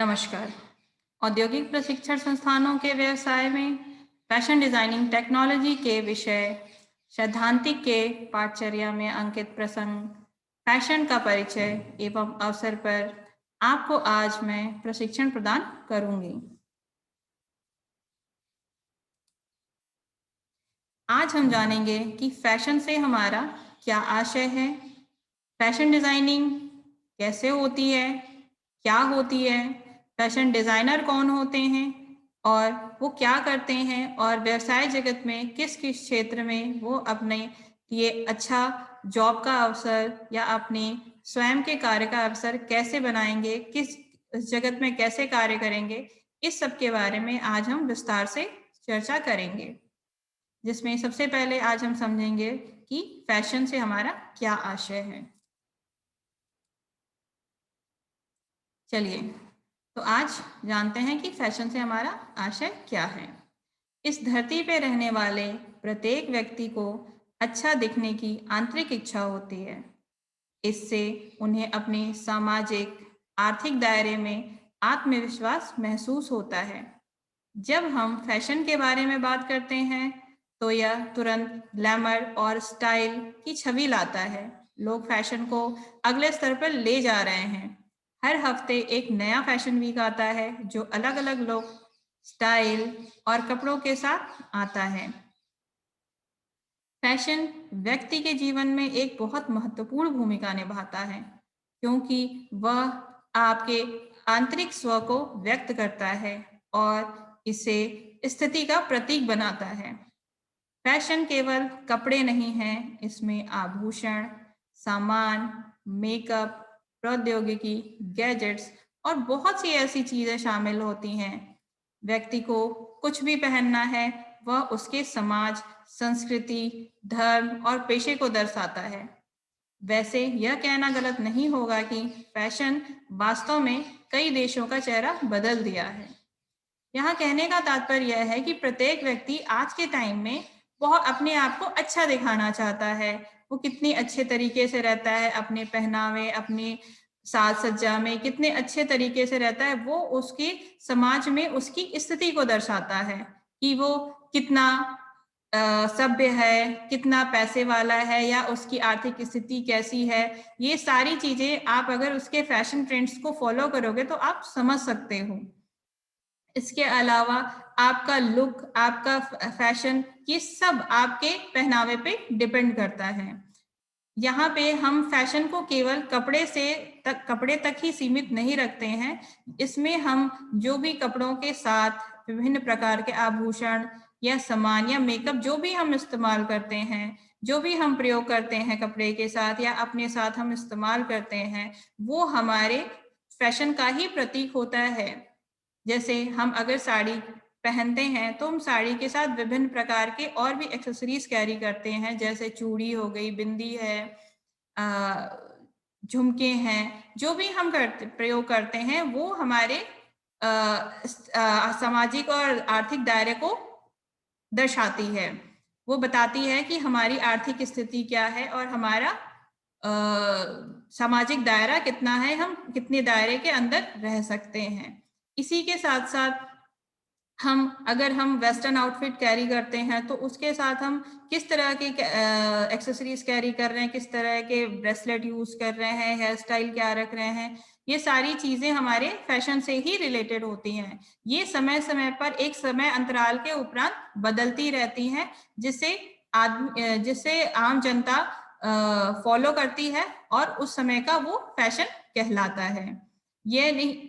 नमस्कार। औद्योगिक प्रशिक्षण संस्थानों के व्यवसाय में फैशन डिजाइनिंग टेक्नोलॉजी के विषय सैद्धांतिक के पाठचर्या में अंकित प्रसंग फैशन का परिचय एवं अवसर पर आपको आज मैं प्रशिक्षण प्रदान करूंगी। आज हम जानेंगे कि फैशन से हमारा क्या आशय है, फैशन डिजाइनिंग कैसे होती है, क्या होती है, फैशन डिजाइनर कौन होते हैं और वो क्या करते हैं और व्यवसाय जगत में किस किस क्षेत्र में वो अपने लिए अच्छा जॉब का अवसर या अपने स्वयं के कार्य का अवसर कैसे बनाएंगे, किस जगत में कैसे कार्य करेंगे, इस सब के बारे में आज हम विस्तार से चर्चा करेंगे। जिसमें सबसे पहले आज हम समझेंगे कि फैशन से हमारा क्या आशय है। चलिए, तो आज जानते हैं कि फैशन से हमारा आशय क्या है। इस धरती पे रहने वाले प्रत्येक व्यक्ति को अच्छा दिखने की आंतरिक इच्छा होती है। इससे उन्हें अपने सामाजिक, आर्थिक दायरे में आत्मविश्वास महसूस होता है। जब हम फैशन के बारे में बात करते हैं, तो यह तुरंत ग्लैमर और स्टाइल की छवि लाता है। लोग फैशन को अगले स्तर पर ले जा रहे हैं। हर हफ्ते एक नया फैशन वीक आता है जो अलग-अलग लुक, स्टाइल और कपड़ों के साथ आता है। फैशन व्यक्ति के जीवन में एक बहुत महत्वपूर्ण भूमिका निभाता है, क्योंकि वह आपके आंतरिक स्व को व्यक्त करता है और इसे स्थिति का प्रतीक बनाता है। फैशन केवल कपड़े नहीं हैं, इसमें आभूषण, सामान, मेकअप, प्रौद्योगिकी, गैजेट्स और बहुत सी ऐसी चीजें शामिल होती हैं। व्यक्ति को कुछ भी पहनना है, वह उसके समाज, संस्कृति, धर्म और पेशे को दर्शाता है। वैसे यह कहना गलत नहीं होगा कि फैशन वास्तव में कई देशों का चेहरा बदल दिया है। यहाँ कहने का तात्पर्य यह है कि प्रत्येक व्यक्ति आज के टाइम में बहुत अपने आप को अच्छा दिखाना चाहता है। वो कितनी अच्छे तरीके से रहता है, अपने पहनावे, अपनी साज-सज्जा में कितने अच्छे तरीके से रहता है, वो उसके समाज में उसकी स्थिति को दर्शाता है कि वो कितना सभ्य है, कितना पैसे वाला है या उसकी आर्थिक स्थिति कैसी है। ये सारी चीज़ें आप अगर उसके फैशन ट्रेंड्स को फ़ॉलो करोगे तो आप समझ सकते हो। इसके अलावा आपका लुक, आपका फैशन, ये सब आपके पहनावे पे डिपेंड करता है। यहाँ पे हम फैशन को केवल कपड़े तक ही सीमित नहीं रखते हैं। इसमें हम जो भी कपड़ों के साथ विभिन्न प्रकार के आभूषण या सामान या मेकअप जो भी हम इस्तेमाल करते हैं, जो भी हम प्रयोग करते हैं कपड़े के साथ या अपने साथ हम इस्तेमाल करते हैं, वो हमारे फैशन का ही प्रतीक होता है। जैसे हम अगर साड़ी पहनते हैं तो हम साड़ी के साथ विभिन्न प्रकार के और भी एक्सेसरीज कैरी करते हैं, जैसे चूड़ी हो गई, बिंदी है, झुमके हैं। जो भी हम प्रयोग करते हैं वो हमारे सामाजिक और आर्थिक दायरे को दर्शाती है। वो बताती है कि हमारी आर्थिक स्थिति क्या है और हमारा सामाजिक दायरा कितना है, हम कितने दायरे के अंदर रह सकते हैं। इसी के साथ-साथ अगर हम वेस्टर्न आउटफिट कैरी करते हैं, तो उसके साथ हम किस तरह के एक्सेसरीज़ कैरी कर रहे हैं, किस तरह के ब्रेसलेट यूज़ कर रहे हैं, हेयर स्टाइल क्या रख रहे हैं, ये सारी चीज़ें हमारे फैशन से ही रिलेटेड होती हैं। ये समय-समय पर एक समय अंतराल के उपरांत बदलती रहती हैं, जिसे आम जनता फॉलो करती है और उस समय का वो फैशन कहलाता है। ये नहीं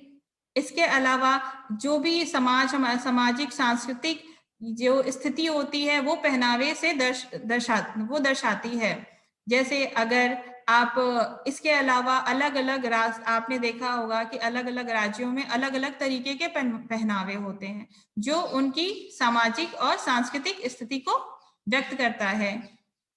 इसके अलावा जो भी सामाजिक सांस्कृतिक जो स्थिति होती है वो पहनावे से दर्शाती है। जैसे अगर आप इसके अलावा अलग-अलग आपने देखा होगा कि अलग-अलग राज्यों में अलग-अलग तरीके के पहनावे होते हैं, जो उनकी सामाजिक और सांस्कृतिक स्थिति को व्यक्त करता है।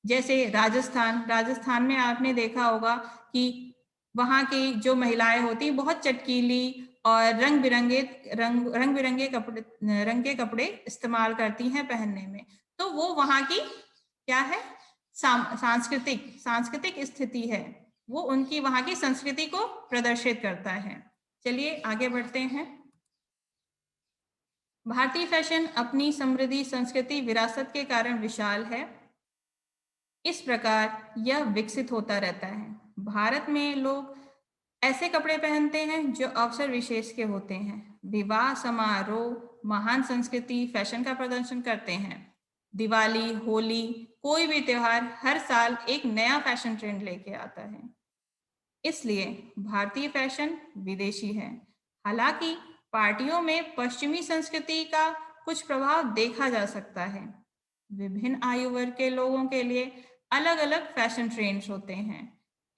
जैसे राजस्थान में आपने देखा होगा कि वहाँ की जो महिलाएँ होती हैं बहुत चटकीली और रंग-बिरंगे रंग के कपड़े इस्तेमाल करती हैं पहनने में। तो वो वहाँ की क्या है सांस्कृतिक स्थिति है। वो उनकी वहाँ की संस्कृति को प्रदर्शित करता है। चलिए आगे बढ़ते हैं। भारतीय फैशन अपनी समृद्धि संस्कृति विरासत के कारण विशाल है। इस प्रकार यह विकसित होता रहता है। भारत में लोग ऐसे कपड़े पहनते हैं जो अवसर विशेष के होते हैं। विवाह समारोह महान संस्कृति फैशन का प्रदर्शन करते हैं। दिवाली होली कोई भी त्योहार हर साल एक नया फैशन ट्रेंड लेके आता है। इसलिए भारतीय फैशन विदेशी है। हालांकि पार्टियों में पश्चिमी संस्कृति का कुछ प्रभाव देखा जा सकता है। विभिन्न आयु वर्ग के लोगों के लिए अलग अलग फैशन ट्रेंड्स होते हैं।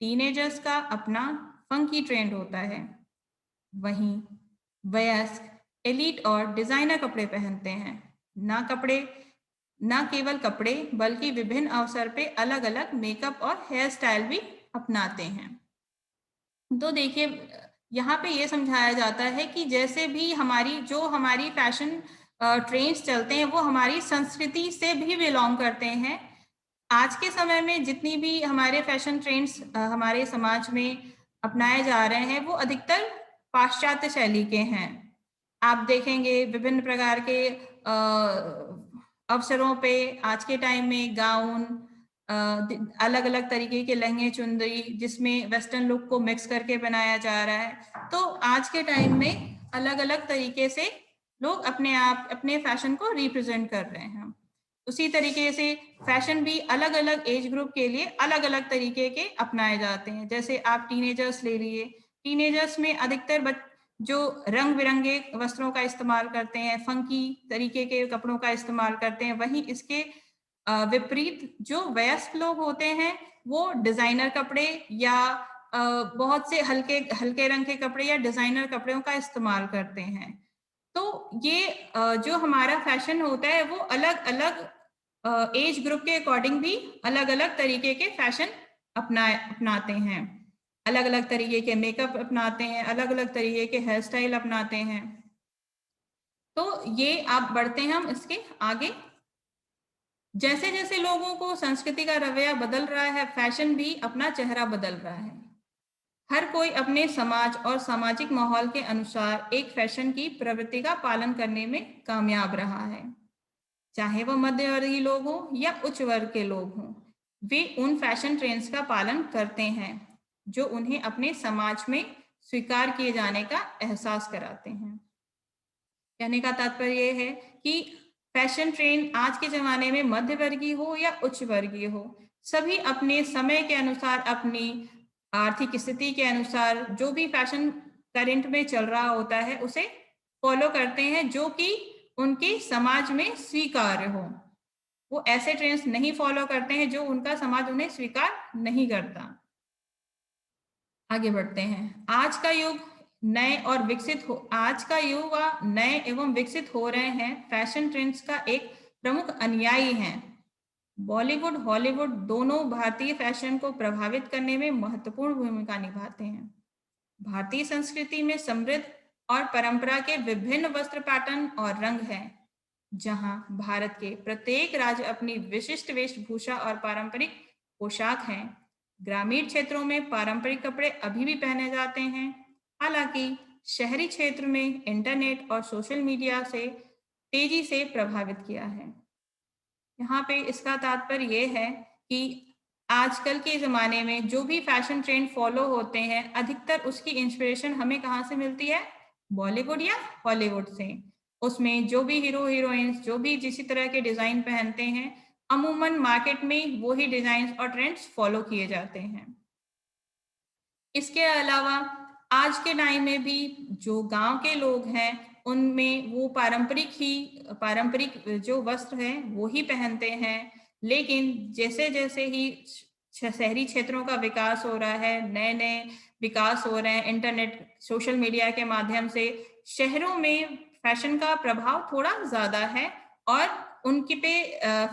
टीनेजर्स का अपना फंकी ट्रेंड होता है, वहीं वयस्क एलीट और डिजाइनर कपड़े पहनते हैं। ना केवल कपड़े बल्कि विभिन्न अवसर पे अलग अलग मेकअप और हेयर स्टाइल भी अपनाते हैं। तो देखिए यहाँ पे ये समझाया जाता है कि जैसे भी हमारी फैशन ट्रेंड्स चलते हैं वो हमारी संस्कृति से भी बिलोंग करते हैं। आज के समय में जितनी भी हमारे फैशन ट्रेंड्स हमारे समाज में अपनाए जा रहे हैं वो अधिकतर पाश्चात्य शैली के हैं। आप देखेंगे विभिन्न प्रकार के अवसरों पे आज के टाइम में गाउन अलग अलग तरीके के लहंगे चुनरी जिसमें वेस्टर्न लुक को मिक्स करके बनाया जा रहा है। तो आज के टाइम में अलग अलग तरीके से लोग अपने फैशन को रिप्रेजेंट कर रहे हैं। उसी तरीके से फैशन भी अलग अलग एज ग्रुप के लिए अलग अलग तरीके के अपनाए जाते हैं। जैसे आप टीनेजर्स ले लिए, टीनेजर्स में अधिकतर जो रंग बिरंगे वस्त्रों का इस्तेमाल करते हैं, फंकी तरीके के कपड़ों का इस्तेमाल करते हैं। वहीं इसके विपरीत जो वयस्क लोग होते हैं वो डिजाइनर कपड़े या बहुत से हल्के हल्के रंग के कपड़े या डिजाइनर कपड़ों का इस्तेमाल करते हैं। तो ये जो हमारा फैशन होता है वो अलग अलग एज ग्रुप के अकॉर्डिंग भी अलग अलग तरीके के फैशन अपनाते हैं। अलग अलग तरीके के मेकअप अपनाते हैं, अलग अलग तरीके के हेयर स्टाइल अपनाते हैं। तो ये आप बढ़ते हैं हम इसके आगे। जैसे जैसे लोगों को संस्कृति का रवैया बदल रहा है फैशन भी अपना चेहरा बदल रहा है। हर कोई अपने समाज और सामाजिक माहौल के अनुसार एक फैशन की प्रवृत्ति का पालन करने में कामयाब रहा है। चाहे वह मध्यवर्गीय लोग हों या उच्च वर्ग के लोग हों, वे उन फैशन ट्रेंड्स का पालन करते हैं जो उन्हें अपने समाज में स्वीकार किए जाने का एहसास कराते हैं। कहने का तात्पर्य यह है कि फैशन ट्रेंड आज के जमाने में मध्य वर्गीय हो या उच्च वर्गीय हो, सभी अपने समय के अनुसार अपनी आर्थिक स्थिति के अनुसार जो भी फैशन करंट में चल रहा होता है उसे फॉलो करते हैं जो कि उनके समाज में स्वीकार्य हो। वो ऐसे ट्रेंड्स नहीं फॉलो करते हैं जो उनका समाज उन्हें स्वीकार नहीं करता। आगे बढ़ते हैं। आज का युवा नए एवं विकसित हो रहे हैं फैशन ट्रेंड्स का एक प्रमुख अनुयायी हैं। बॉलीवुड हॉलीवुड दोनों भारतीय फैशन को प्रभावित करने में महत्वपूर्ण भूमिका निभाते हैं। भारतीय संस्कृति में समृद्ध और परंपरा के विभिन्न वस्त्र पैटर्न और रंग हैं, जहां भारत के प्रत्येक राज्य अपनी विशिष्ट वेशभूषा और पारंपरिक पोशाक हैं। ग्रामीण क्षेत्रों में पारंपरिक कपड़े अभी भी पहने जाते हैं, हालांकि शहरी क्षेत्र में इंटरनेट और सोशल मीडिया से तेजी से प्रभावित किया है। यहाँ पे इसका तात्पर्य ये है कि आजकल के ज़माने में जो भी फैशन ट्रेंड फॉलो होते हैं, अधिकतर उसकी इंस्पिरेशन हमें कहाँ से मिलती है? बॉलीवुड या हॉलीवुड से। उसमें जो भी हीरो हीरोइंस जो भी जिस तरह के डिज़ाइन पहनते हैं, अमूमन मार्केट में वही डिज़ाइन और ट्रेंड्स फॉलो किए जाते हैं। इसके अलावा आज के टाइम में भी जो गांव के लोग हैं उनमें वो पारंपरिक जो वस्त्र हैं वो ही पहनते हैं, लेकिन जैसे जैसे ही शहरी क्षेत्रों का विकास हो रहा है, नए नए विकास हो रहे हैं इंटरनेट सोशल मीडिया के माध्यम से, शहरों में फैशन का प्रभाव थोड़ा ज्यादा है और उनके पे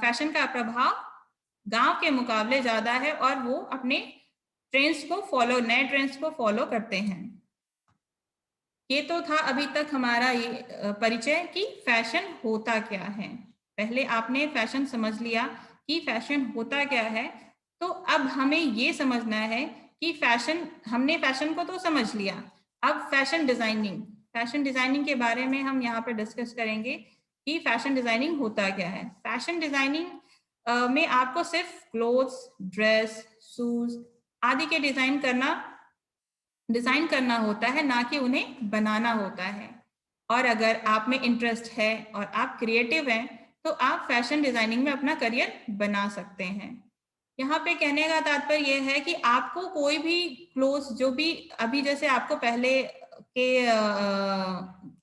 फैशन का प्रभाव गांव के मुकाबले ज्यादा है और वो अपने नए ट्रेंड्स को फॉलो करते हैं। ये तो था अभी तक हमारा ये परिचय कि फैशन होता क्या है। पहले आपने फैशन समझ लिया कि फैशन होता क्या है, तो अब हमें ये समझना है कि हमने फैशन को तो समझ लिया, अब फैशन डिजाइनिंग के बारे में हम यहाँ पर डिस्कस करेंगे कि फैशन डिजाइनिंग होता क्या है। फैशन डिजाइनिंग में आपको सिर्फ क्लोथ्स, ड्रेस, शूज आदि के डिजाइन करना होता है, ना कि उन्हें बनाना होता है। और अगर आप में इंटरेस्ट है और आप क्रिएटिव हैं तो आप फैशन डिजाइनिंग में अपना करियर बना सकते हैं। यहाँ पे कहने का तात्पर्य यह है कि आपको कोई भी क्लोथ्स, जो भी अभी जैसे आपको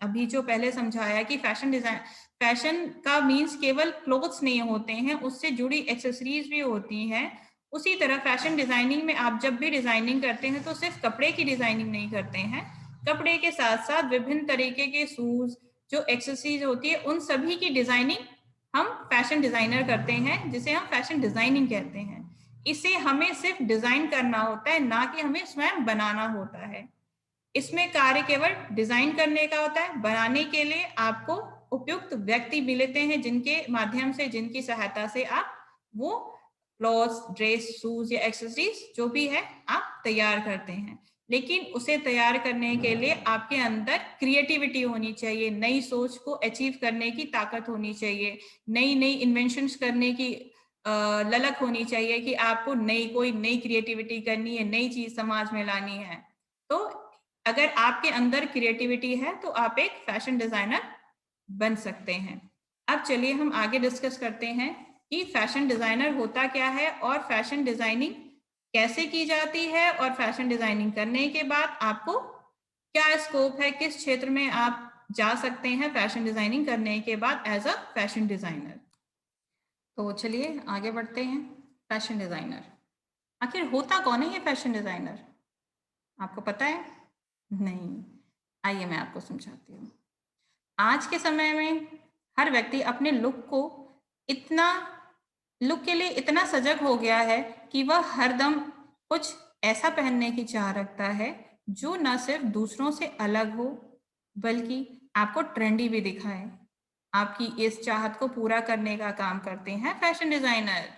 अभी जो पहले समझाया कि फैशन का मीन्स केवल क्लोथ्स नहीं होते हैं, उससे जुड़ी एक्सेसरीज भी होती हैं। उसी तरह फैशन डिजाइनिंग में आप जब भी डिजाइनिंग करते हैं तो सिर्फ कपड़े की डिजाइनिंग नहीं करते हैं, कपड़े के साथ साथ विभिन्न तरीके के शूज, जो एक्सेसरीज होती है, उन सभी की डिजाइनिंग हम फैशन डिजाइनर करते हैं, जिसे हम फैशन डिजाइनिंग कहते हैं। इसे हमें सिर्फ डिजाइन करना होता है, ना कि हमें स्वयं बनाना होता है। इसमें कार्य केवल डिजाइन करने का होता है। बनाने के लिए आपको उपयुक्त व्यक्ति मिलते हैं, जिनके माध्यम से, जिनकी सहायता से आप वो क्लॉथ्स, ड्रेस, शूज या एक्सेसरीज जो भी है आप तैयार करते हैं। लेकिन उसे तैयार करने के लिए आपके अंदर क्रिएटिविटी होनी चाहिए, नई सोच को अचीव करने की ताकत होनी चाहिए, नई नई इन्वेंशंस करने की ललक होनी चाहिए कि आपको कोई नई क्रिएटिविटी करनी है, नई चीज समाज में लानी है। तो अगर आपके अंदर क्रिएटिविटी है तो आप एक फैशन डिजाइनर बन सकते हैं। अब चलिए हम आगे डिस्कस करते हैं कि फैशन डिजाइनर होता क्या है और फैशन डिजाइनिंग कैसे की जाती है, और फैशन डिजाइनिंग करने के बाद आपको क्या स्कोप है, किस क्षेत्र में आप जा सकते हैं फैशन डिजाइनिंग करने के बाद एज अ फैशन डिजाइनर। तो चलिए आगे बढ़ते हैं। फैशन डिजाइनर आखिर होता कौन है ये फैशन डिजाइनर, आपको पता है? नहीं, आइए मैं आपको समझाती हूँ। आज के समय में हर व्यक्ति अपने लुक के लिए इतना सजग हो गया है कि वह हरदम कुछ ऐसा पहनने की चाह रखता है जो न सिर्फ दूसरों से अलग हो, बल्कि आपको ट्रेंडी भी दिखाए। आपकी इस चाहत को पूरा करने का काम करते हैं फैशन डिजाइनर।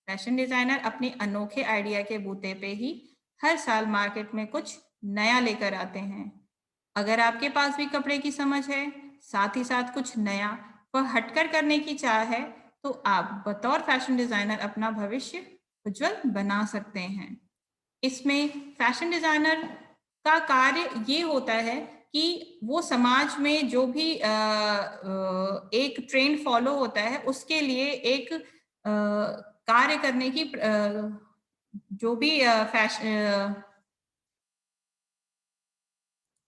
फैशन डिजाइनर अपने अनोखे आइडिया के बूते पे ही हर साल मार्केट में कुछ नया लेकर आते हैं। अगर आपके पास भी कपड़े की समझ है, साथ ही साथ कुछ नया व हटकर करने की चाह है, तो आप बतौर फैशन डिजाइनर अपना भविष्य उज्जवल बना सकते हैं। इसमें फैशन डिजाइनर का कार्य ये होता है कि वो समाज में जो भी एक ट्रेंड फॉलो होता है, उसके लिए एक कार्य करने की जो भी फैशन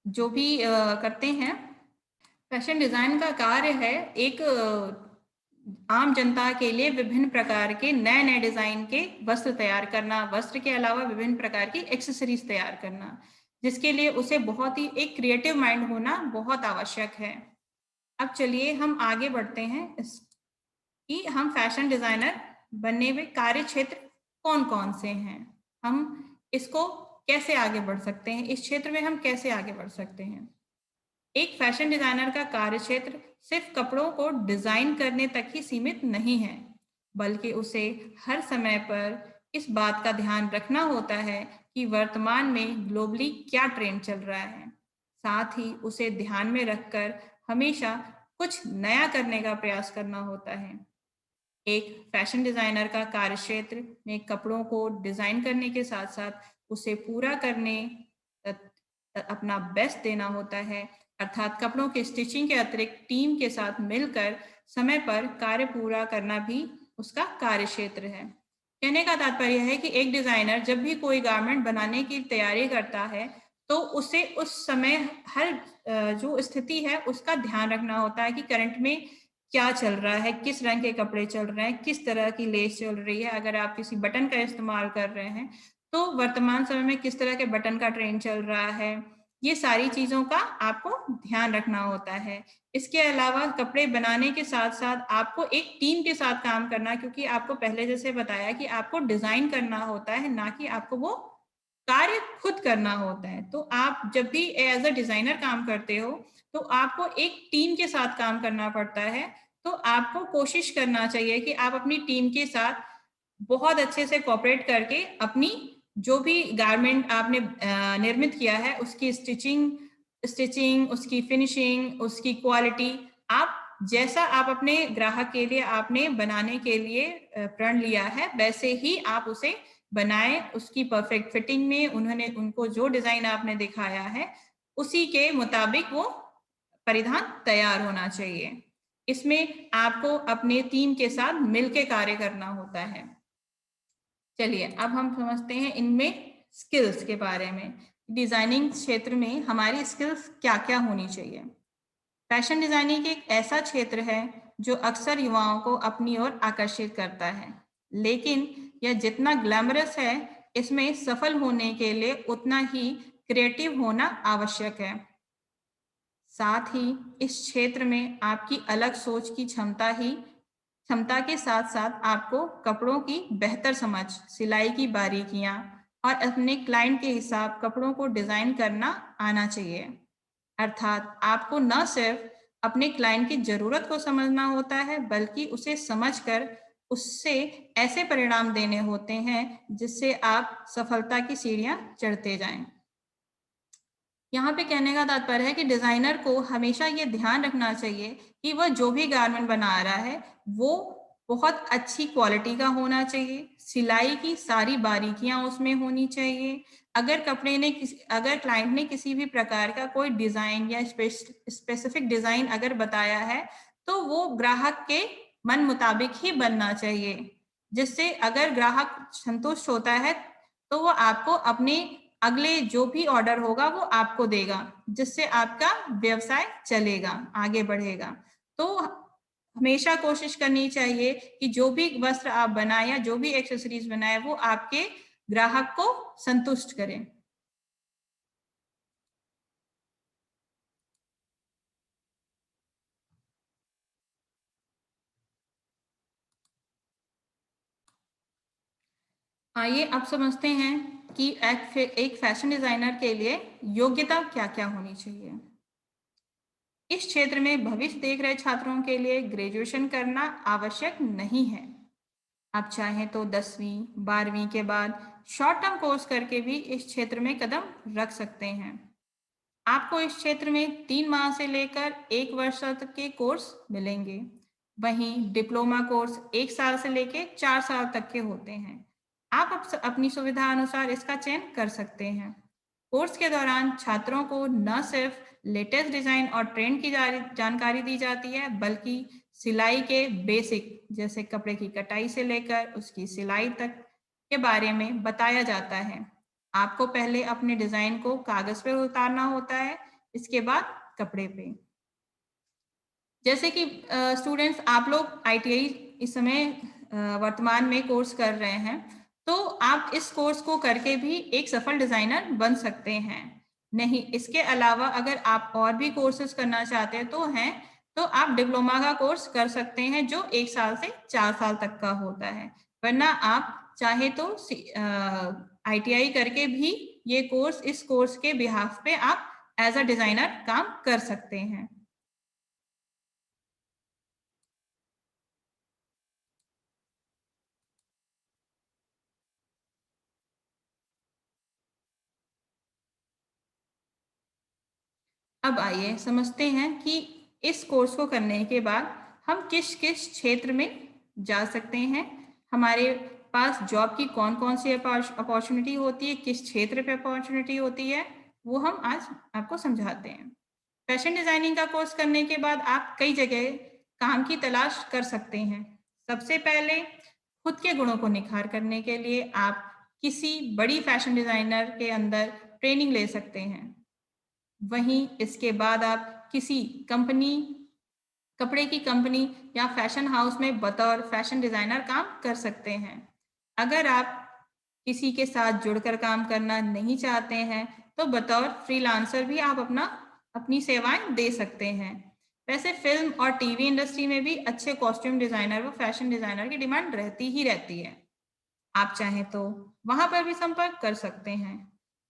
जो भी करते हैं। फैशन डिजाइन का कार्य है एक आम जनता के लिए विभिन्न प्रकार के नए नए डिजाइन के वस्त्र तैयार करना, वस्त्र के अलावा विभिन्न प्रकार की एक्सेसरीज तैयार करना, जिसके लिए उसे बहुत ही एक क्रिएटिव माइंड होना बहुत आवश्यक है। अब चलिए हम आगे बढ़ते हैं कि हम फैशन डिजाइनर बनने में कार्य क्षेत्र कौन कौन से हैं, हम इसको कैसे आगे बढ़ सकते हैं, इस क्षेत्र में हम कैसे आगे बढ़ सकते हैं। एक फैशन डिजाइनर का कार्य क्षेत्र सिर्फ कपड़ों को डिजाइन करने तक ही सीमित नहीं है, बल्कि उसे हर समय पर इस बात का ध्यान रखना होता है कि वर्तमान में ग्लोबली क्या ट्रेंड चल रहा है। साथ ही उसे ध्यान में रखकर हमेशा कुछ नया करने का प्रयास करना होता है। एक फैशन डिजाइनर का कार्यक्षेत्र में कपड़ों को डिजाइन करने के साथ साथ उसे पूरा करने अपना बेस्ट देना होता है, अर्थात कपड़ों के स्टिचिंग के अतिरिक्त टीम के साथ मिलकर समय पर कार्य पूरा करना भी उसका कार्य क्षेत्र है। कहने का तात्पर्य है कि एक डिजाइनर जब भी कोई गारमेंट बनाने की तैयारी करता है तो उसे उस समय हर जो स्थिति है उसका ध्यान रखना होता है कि करंट में क्या चल रहा है, किस रंग के कपड़े चल रहे हैं, किस तरह की लेस चल रही है। अगर आप किसी बटन का इस्तेमाल कर रहे हैं तो वर्तमान समय में किस तरह के बटन का ट्रेंड चल रहा है, ये सारी चीजों का आपको ध्यान रखना होता है। इसके अलावा कपड़े बनाने के साथ साथ आपको एक टीम के साथ काम करना, क्योंकि आपको पहले जैसे बताया कि आपको डिजाइन करना होता है, ना कि आपको वो कार्य खुद करना होता है। तो आप जब भी एज अ डिजाइनर काम करते हो तो आपको एक टीम के साथ काम करना पड़ता है। तो आपको कोशिश करना चाहिए कि आप अपनी टीम के साथ बहुत अच्छे से कोऑपरेट करके अपनी जो भी गारमेंट आपने निर्मित किया है उसकी स्टिचिंग, उसकी फिनिशिंग, उसकी क्वालिटी, आप जैसा आप अपने ग्राहक के लिए आपने बनाने के लिए प्रण लिया है, वैसे ही आप उसे बनाएं, उसकी परफेक्ट फिटिंग में उन्होंने उनको जो डिजाइन आपने दिखाया है उसी के मुताबिक वो परिधान तैयार होना चाहिए। इसमें आपको अपने टीम के साथ मिलकर कार्य करना होता है। चलिए अब हम समझते हैं इनमें स्किल्स के बारे में। डिजाइनिंग क्षेत्र में हमारी स्किल्स क्या-क्या होनी चाहिए। फैशन डिजाइनिंग एक ऐसा क्षेत्र है जो अक्सर युवाओं को अपनी ओर आकर्षित करता है, लेकिन यह जितना ग्लैमरस है, इसमें सफल होने के लिए उतना ही क्रिएटिव होना आवश्यक है। साथ ही इस क्षेत्र में आपकी अलग सोच की क्षमता के साथ-साथ आपको कपड़ों की बेहतर समझ, सिलाई की बारीकियां और अपने क्लाइंट के हिसाब कपड़ों को डिजाइन करना आना चाहिए। अर्थात आपको न सिर्फ अपने क्लाइंट की ज़रूरत को समझना होता है, बल्कि उसे समझकर उससे ऐसे परिणाम देने होते हैं, जिससे आप सफलता की सीढ़ियाँ चढ़ते जाएँ। यहाँ पे कहने का तात्पर्य है कि डिज़ाइनर को हमेशा ये ध्यान रखना चाहिए कि वह जो भी गारमेंट बना रहा है, वो बहुत अच्छी क्वालिटी का होना चाहिए, सिलाई की सारी बारीकियाँ उसमें होनी चाहिए। अगर क्लाइंट ने किसी भी प्रकार का कोई डिज़ाइन या स्पेसिफिक डिज़ाइन अगर बताया है, तो वो ग्राहक के मन मुताबिक ही बनना चाहिए। जिससे अगर ग्राहक संतुष्ट होता है, तो वो आपको अपने अगले जो भी ऑर्डर होगा वो आपको देगा, जिससे आपका व्यवसाय चलेगा, आगे बढ़ेगा। तो हमेशा कोशिश करनी चाहिए कि जो भी वस्त्र आप बनाएँ या जो भी एक्सेसरीज़ बनाएँ, वो आपके ग्राहक को संतुष्ट करें। आइए अब समझते हैं कि एक फैशन डिज़ाइनर के लिए योग्यता क्या-क्या होनी चाहिए। इस क्षेत्र में भविष्य देख रहे छात्रों के लिए ग्रेजुएशन करना आवश्यक नहीं है। आप चाहें तो 10वीं, 12वीं के बाद शॉर्ट टर्म कोर्स करके भी इस क्षेत्र में कदम रख सकते हैं। आपको इस क्षेत्र में 3 माह से लेकर 1 वर्ष तक के कोर्स मिलेंगे। वहीं डिप्लोमा कोर्स 1 साल से लेके 4 साल तक के होते हैं। आप अपनी सुविधा अनुसार इसका चयन कर सकते हैं। कोर्स के दौरान छात्रों को न सिर्फ लेटेस्ट डिजाइन और ट्रेंड की जानकारी दी जाती है, बल्कि सिलाई के बेसिक जैसे कपड़े की कटाई से लेकर उसकी सिलाई तक के बारे में बताया जाता है। आपको पहले अपने डिजाइन को कागज पे उतारना होता है, इसके बाद कपड़े पे। जैसे कि स्टूडेंट्स आप लोग आईटीआई इस समय वर्तमान में कोर्स कर रहे हैं, तो आप इस कोर्स को करके भी एक सफल डिजाइनर बन सकते हैं। नहीं, इसके अलावा अगर आप और भी कोर्सेज करना चाहते हैं तो आप डिप्लोमा का कोर्स कर सकते हैं जो 1 साल से 4 साल तक का होता है। वरना आप चाहे तो आईटीआई करके भी इस कोर्स के बिहाफ पे आप एज अ डिजाइनर काम कर सकते हैं। अब आइए समझते हैं कि इस कोर्स को करने के बाद हम किस-किस क्षेत्र में जा सकते हैं। हमारे पास जॉब की कौन-कौन सी अपॉर्चुनिटी होती है, किस क्षेत्र पे अपॉर्चुनिटी होती है, वो हम आज आपको समझाते हैं। फैशन डिजाइनिंग का कोर्स करने के बाद आप कई जगह काम की तलाश कर सकते हैं। सबसे पहले खुद के गुणों को निखार करने के लिए आप किसी बड़ी फैशन डिजाइनर के अंदर ट्रेनिंग ले सकते हैं। वहीं इसके बाद आप किसी कंपनी कपड़े की कंपनी या फैशन हाउस में बतौर फैशन डिजाइनर काम कर सकते हैं। अगर आप किसी के साथ जुड़कर काम करना नहीं चाहते हैं, तो बतौर फ्रीलांसर भी आप अपनी सेवाएं दे सकते हैं। वैसे फिल्म और टीवी इंडस्ट्री में भी अच्छे कॉस्ट्यूम डिजाइनर व फैशन डिजाइनर की डिमांड रहती ही रहती है। आप चाहें तो वहां पर भी संपर्क कर सकते हैं।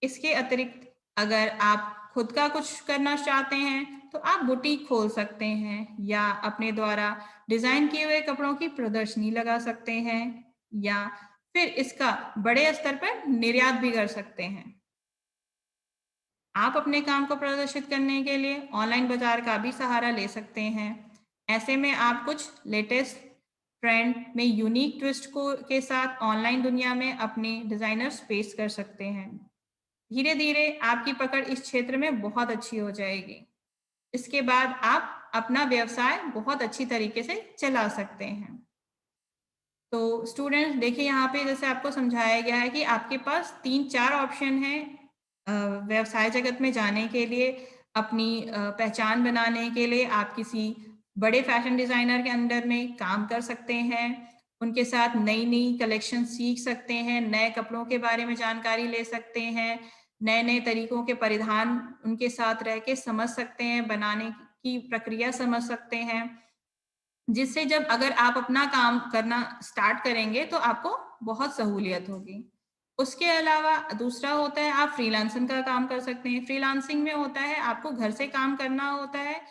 इसके अतिरिक्त अगर आप खुद का कुछ करना चाहते हैं, तो आप बुटीक खोल सकते हैं या अपने द्वारा डिजाइन किए हुए कपड़ों की प्रदर्शनी लगा सकते हैं या फिर इसका बड़े स्तर पर निर्यात भी कर सकते हैं। आप अपने काम को प्रदर्शित करने के लिए ऑनलाइन बाजार का भी सहारा ले सकते हैं। ऐसे में आप कुछ लेटेस्ट ट्रेंड में यूनिक ट्विस्ट को के साथ ऑनलाइन दुनिया में अपने डिजाइनर्स पेश कर सकते हैं। धीरे धीरे आपकी पकड़ इस क्षेत्र में बहुत अच्छी हो जाएगी। इसके बाद आप अपना व्यवसाय बहुत अच्छी तरीके से चला सकते हैं। तो स्टूडेंट्स देखिए, यहाँ पे जैसे आपको समझाया गया है कि आपके पास 3-4 ऑप्शन हैं अ, व्यवसाय जगत में जाने के लिए, अपनी पहचान बनाने के लिए। आप किसी बड़े फैशन डिज़ाइनर के अंडर में काम कर सकते हैं, उनके साथ नई-नई कलेक्शन सीख सकते हैं, नए कपड़ों के बारे में जानकारी ले सकते हैं, नए-नए तरीकों के परिधान उनके साथ रह के समझ सकते हैं, बनाने की प्रक्रिया समझ सकते हैं। जिससे जब अगर आप अपना काम करना स्टार्ट करेंगे तो आपको बहुत सहूलियत होगी। उसके अलावा दूसरा होता है, आप फ्रीलांसिंग का काम कर सकते हैं। फ्रीलांसिंग में होता है आपको घर से काम करना होता है,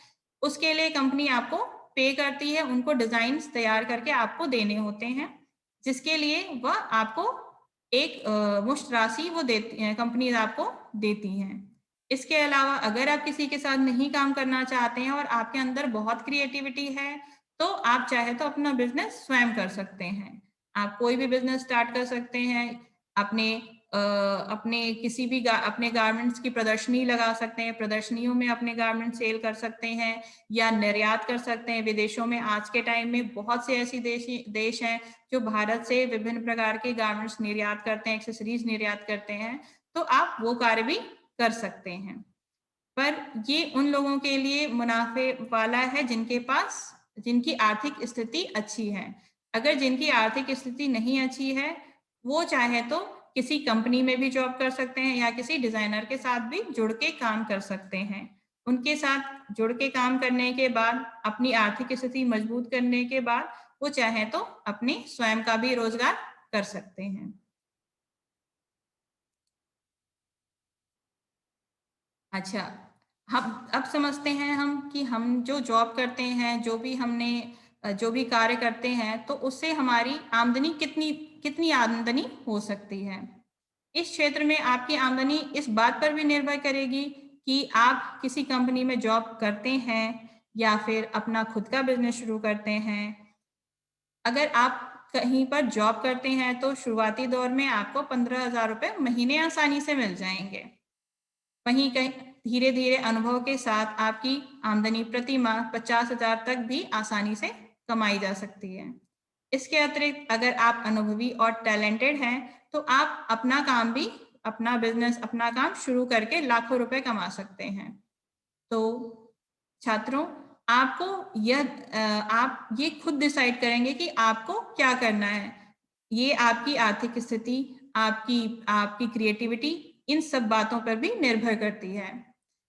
उसके लिए कंपनी आपको पे करती है, उनको डिज़ाइन्स तैयार करके आपको देने होते हैं, जिसके लिए वह आपको एक मुश्त राशि वो देती हैं, कंपनीज़ आपको देती हैं। इसके अलावा अगर आप किसी के साथ नहीं काम करना चाहते हैं और आपके अंदर बहुत क्रिएटिविटी है, तो आप चाहे तो अपना बिज़नेस स्वयं कर सकते हैं। आप कोई भी बिज़नेस स्टार्ट कर सकते हैं। अपने अपने किसी भी अपने गारमेंट्स की प्रदर्शनी लगा सकते हैं, प्रदर्शनियों में अपने गारमेंट सेल कर सकते हैं या निर्यात कर सकते हैं विदेशों में। आज के टाइम में बहुत से ऐसी देश हैं जो भारत से विभिन्न प्रकार के गारमेंट्स निर्यात करते हैं, एक्सेसरीज़ निर्यात करते हैं, तो आप वो कार्य भी कर सकते हैं। पर ये उन लोगों के लिए मुनाफ़े वाला है जिनकी आर्थिक स्थिति अच्छी है। अगर जिनकी आर्थिक स्थिति नहीं अच्छी है, वो चाहे तो किसी कंपनी में भी जॉब कर सकते हैं या किसी डिज़ाइनर के साथ भी जुड़ के काम कर सकते हैं। उनके साथ जुड़ के काम करने के बाद, अपनी आर्थिक स्थिति मजबूत करने के बाद, वो चाहें तो अपने स्वयं का भी रोज़गार कर सकते हैं। अच्छा, हम अब समझते हैं हम कि हम जो जॉब करते हैं, जो भी कार्य करते हैं, तो उससे हमारी आमदनी कितनी कितनी आमदनी हो सकती है। इस क्षेत्र में आपकी आमदनी इस बात पर भी निर्भर करेगी कि आप किसी कंपनी में जॉब करते हैं या फिर अपना खुद का बिज़नेस शुरू करते हैं। अगर आप कहीं पर जॉब करते हैं, तो शुरुआती दौर में आपको 15,000 रुपए महीने आसानी से मिल जाएँगे। वहीं कहीं धीरे-धीरे अनुभव के साथ आपकी आमदनी प्रति माह 50,000 तक भी आसानी से कमाई जा सकती है। इसके अतिरिक्त अगर आप अनुभवी और टैलेंटेड हैं, तो आप अपना बिज़नेस, अपना काम शुरू करके लाखों रुपए कमा सकते हैं। तो छात्रों, आप ये खुद डिसाइड करेंगे कि आपको क्या करना है। ये आपकी आर्थिक स्थिति, आपकी आपकी क्रिएटिविटी, इन सब बातों पर भी निर्भर करती है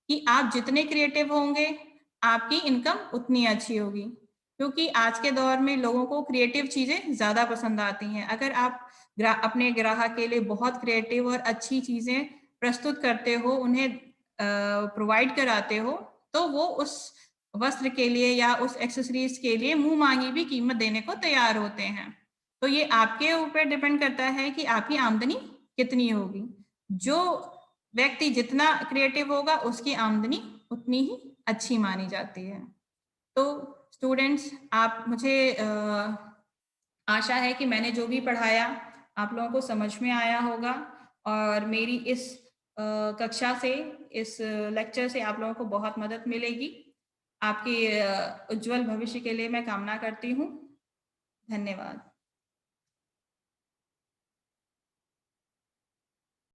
कि आप जितने क्रिएटिव होंगे, आपकी इनकम उतनी अच्छी होगी। क्योंकि आज के दौर में लोगों को क्रिएटिव चीज़ें ज़्यादा पसंद आती हैं। अगर आप अपने ग्राहक के लिए बहुत क्रिएटिव और अच्छी चीज़ें प्रस्तुत करते हो, उन्हें प्रोवाइड कराते हो, तो वो उस वस्त्र के लिए या उस एक्सेसरीज़ के लिए मुँह माँगी भी कीमत देने को तैयार होते हैं। तो ये आपके ऊपर डिपेंड करता है कि आपकी आमदनी कितनी होगी। जो व्यक्ति जितना क्रिएटिव होगा, उसकी आमदनी उतनी ही अच्छी मानी जाती है। तो स्टूडेंट्स, आप मुझे आशा है कि मैंने जो भी पढ़ाया आप लोगों को समझ में आया होगा और मेरी इस कक्षा से, इस लेक्चर से आप लोगों को बहुत मदद मिलेगी। आपके उज्जवल भविष्य के लिए मैं कामना करती हूँ। धन्यवाद।